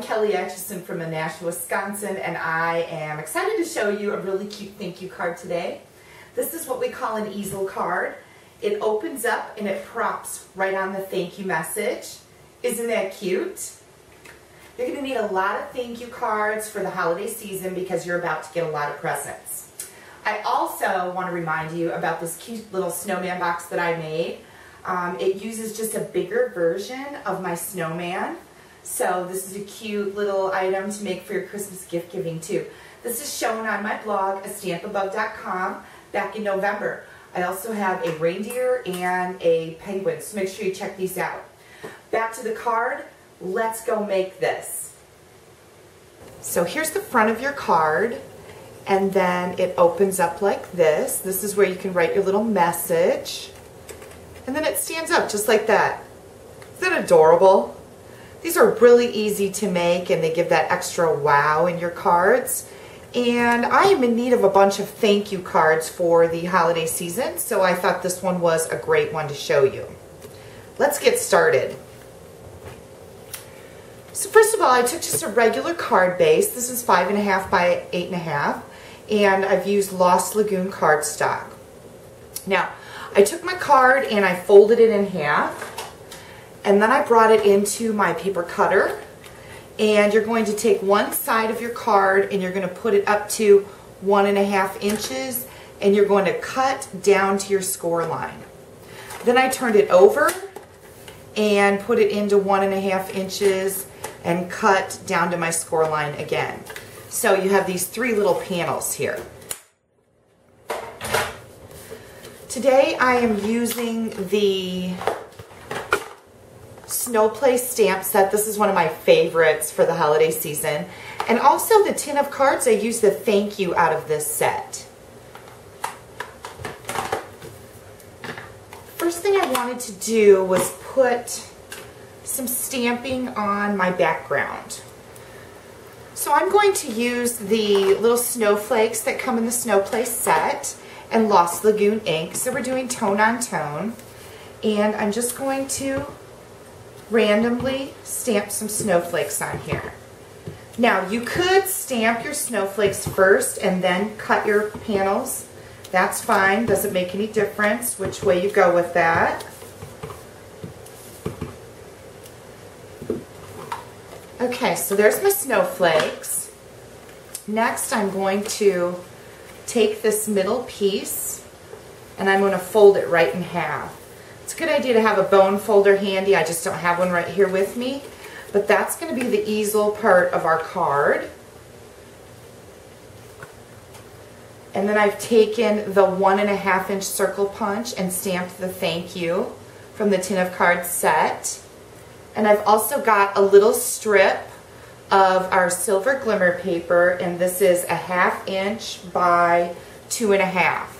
Kelly Acheson from Nashua, Wisconsin, and I am excited to show you a really cute thank you card today. This is what we call an easel card. It opens up and it props right on the thank you message. Isn't that cute? You're going to need a lot of thank you cards for the holiday season because you're about to get a lot of presents. I also want to remind you about this cute little snowman box that I made. It uses just a bigger version of my snowman. So this is a cute little item to make for your Christmas gift giving too. This is shown on my blog, astampabug.com, back in November. I also have a reindeer and a penguin, so make sure you check these out. Back to the card, let's go make this. So here's the front of your card, and then it opens up like this. This is where you can write your little message, and then it stands up just like that. Isn't that adorable? These are really easy to make, and they give that extra wow in your cards. And I am in need of a bunch of thank you cards for the holiday season, so I thought this one was a great one to show you. Let's get started. So first of all, I took just a regular card base. This is 5.5 by 8.5, and I've used Lost Lagoon cardstock. Now, I took my card and I folded it in half. And then I brought it into my paper cutter, and you're going to take one side of your card and you're going to put it up to 1.5 inches, and you're going to cut down to your score line. Then I turned it over and put it into 1.5 inches and cut down to my score line again. So you have these 3 little panels here. Today I am using the Snow Place stamp set. This is one of my favorites for the holiday season. And also the tin of cards, I use the thank you out of this set. First thing I wanted to do was put some stamping on my background. So I'm going to use the little snowflakes that come in the Snow Place set and Lost Lagoon ink. So we're doing tone on tone. And I'm just going to randomly stamp some snowflakes on here. Now you could stamp your snowflakes first and then cut your panels. That's fine, doesn't make any difference which way you go with that. Okay, so there's my snowflakes. Next I'm going to take this middle piece and I'm going to fold it right in half. It's a good idea to have a bone folder handy. I just don't have one right here with me. But that's going to be the easel part of our card. And then I've taken the 1.5 inch circle punch and stamped the thank you from the tin of cards set. And I've also got a little strip of our silver glimmer paper, and this is 1/2 inch by 2.5.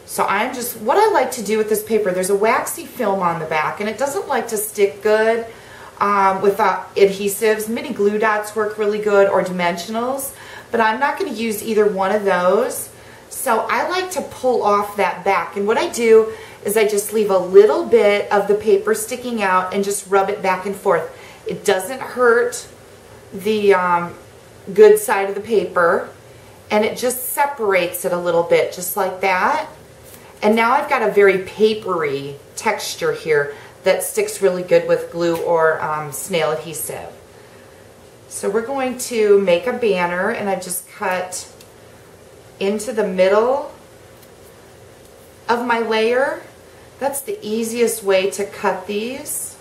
So I'm just, what I like to do with this paper, there's a waxy film on the back, and it doesn't like to stick good with adhesives. Mini glue dots work really good, or dimensionals, but I'm not going to use either one of those. So I like to pull off that back, and what I do is I just leave a little bit of the paper sticking out and just rub it back and forth. It doesn't hurt the good side of the paper, and it just separates it a little bit, just like that. And now I've got a very papery texture here that sticks really good with glue or snail adhesive. So we're going to make a banner, and I've just cut into the middle of my layer. That's the easiest way to cut these,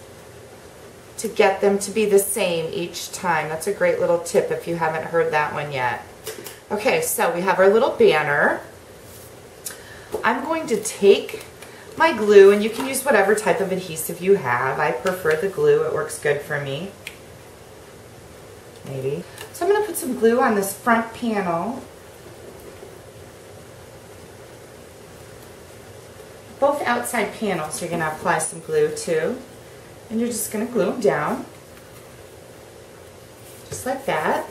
to get them to be the same each time. That's a great little tip if you haven't heard that one yet. Okay, so we have our little banner. I'm going to take my glue, and you can use whatever type of adhesive you have. I prefer the glue, it works good for me. Maybe. So I'm going to put some glue on this front panel. Both outside panels you're going to apply some glue to, and you're just going to glue them down, just like that.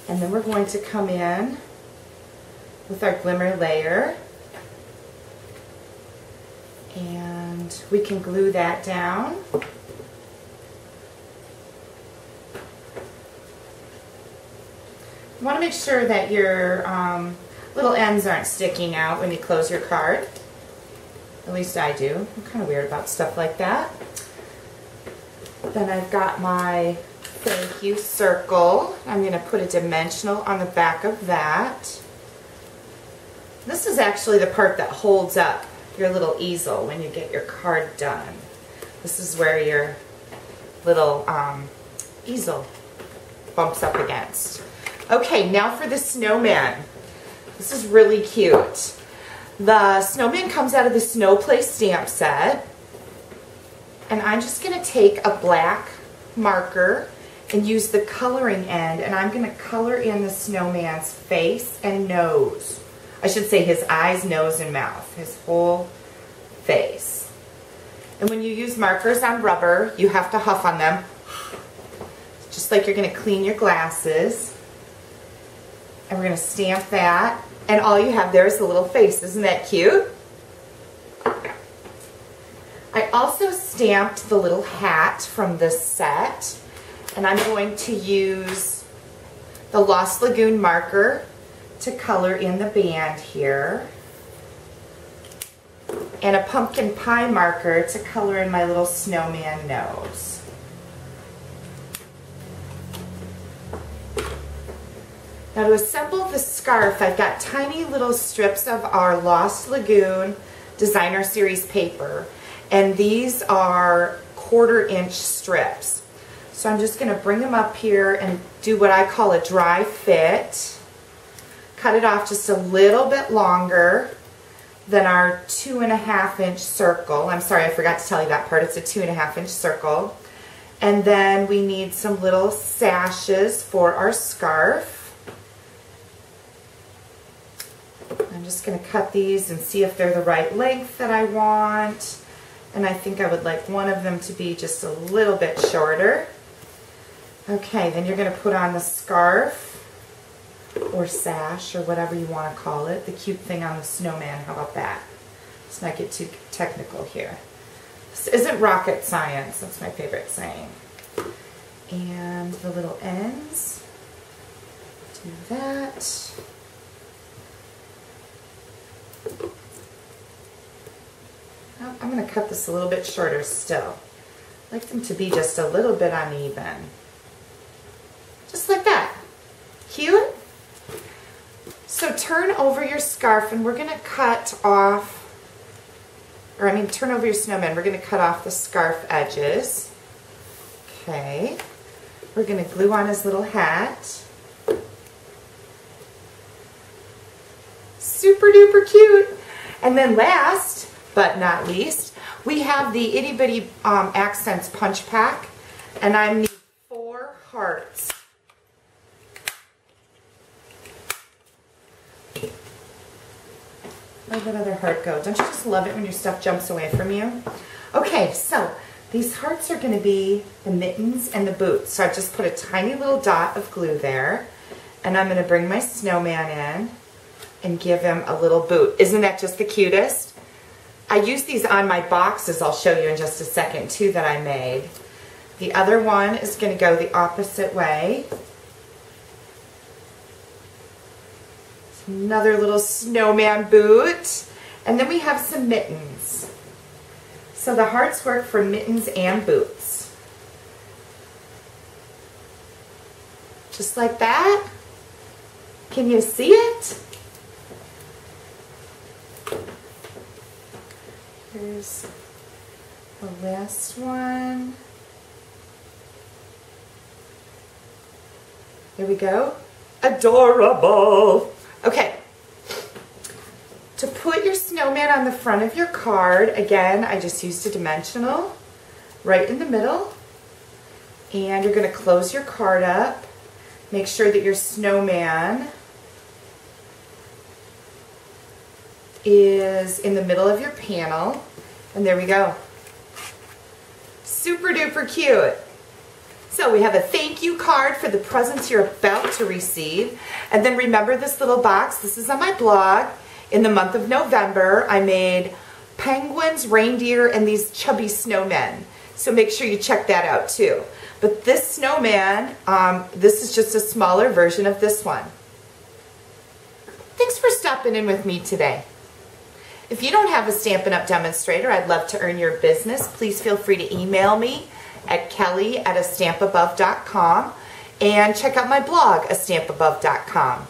And then we're going to come in with our glimmer layer, and we can glue that down. You want to make sure that your little ends aren't sticking out when you close your card. At least I do. I'm kind of weird about stuff like that. Then I've got my thank you circle. I'm going to put a dimensional on the back of that. This is actually the part that holds up your little easel when you get your card done. This is where your little easel bumps up against. Okay, now for the snowman. This is really cute. The snowman comes out of the Snow Play stamp set. And I'm just going to take a black marker and use the coloring end, and I'm going to color in the snowman's face and nose. I should say his eyes, nose, and mouth. His whole face. And when you use markers on rubber, you have to huff on them. Just like you're going to clean your glasses. And we're going to stamp that. And all you have there is the little face. Isn't that cute? I also stamped the little hat from this set. And I'm going to use the Lost Lagoon marker to color in the band here. And a pumpkin pie marker to color in my little snowman nose. Now to assemble the scarf, I've got tiny little strips of our Lost Lagoon Designer Series paper. And these are 1/4 inch strips. So I'm just going to bring them up here and do what I call a dry fit. Cut it off just a little bit longer than our 2.5 inch circle. I'm sorry, I forgot to tell you that part. It's a 2.5 inch circle. And then we need some little sashes for our scarf. I'm just going to cut these and see if they're the right length that I want. And I think I would like one of them to be just a little bit shorter. Okay, then you're going to put on the scarf or sash or whatever you want to call it. The cute thing on the snowman, how about that? Let's not get too technical here. This isn't rocket science, that's my favorite saying. And the little ends, do that. Oh, I'm going to cut this a little bit shorter still. I like them to be just a little bit uneven. Just like that. Cute? So turn over your scarf and we're going to cut off, or I mean turn over your snowman. We're going to cut off the scarf edges. Okay. We're going to glue on his little hat. Super duper cute. And then last but not least, we have the Itty Bitty Accents punch pack, and I need 4 hearts. Where'd that other heart go? Don't you just love it when your stuff jumps away from you? Okay, so these hearts are going to be the mittens and the boots. So I just put a tiny little dot of glue there, and I'm going to bring my snowman in and give him a little boot. Isn't that just the cutest? I use these on my boxes, I'll show you in just a second, too, that I made. The other one is going to go the opposite way. Another little snowman boot. And then we have some mittens. So the hearts work for mittens and boots. Just like that. Can you see it? Here's the last one. There we go. Adorable. Okay. To put your snowman on the front of your card, again, I just used a dimensional right in the middle. And you're going to close your card up. Make sure that your snowman is in the middle of your panel, and there we go. Super duper cute. So we have a thank you card for the presents you're about to receive, and then remember this little box. This is on my blog. In the month of November, I made penguins, reindeer, and these chubby snowmen. So make sure you check that out too. But this snowman, this is just a smaller version of this one. Thanks for stopping in with me today. If you don't have a Stampin' Up! Demonstrator, I'd love to earn your business. Please feel free to email me at kelly@astampabove.com and check out my blog, astampabove.com.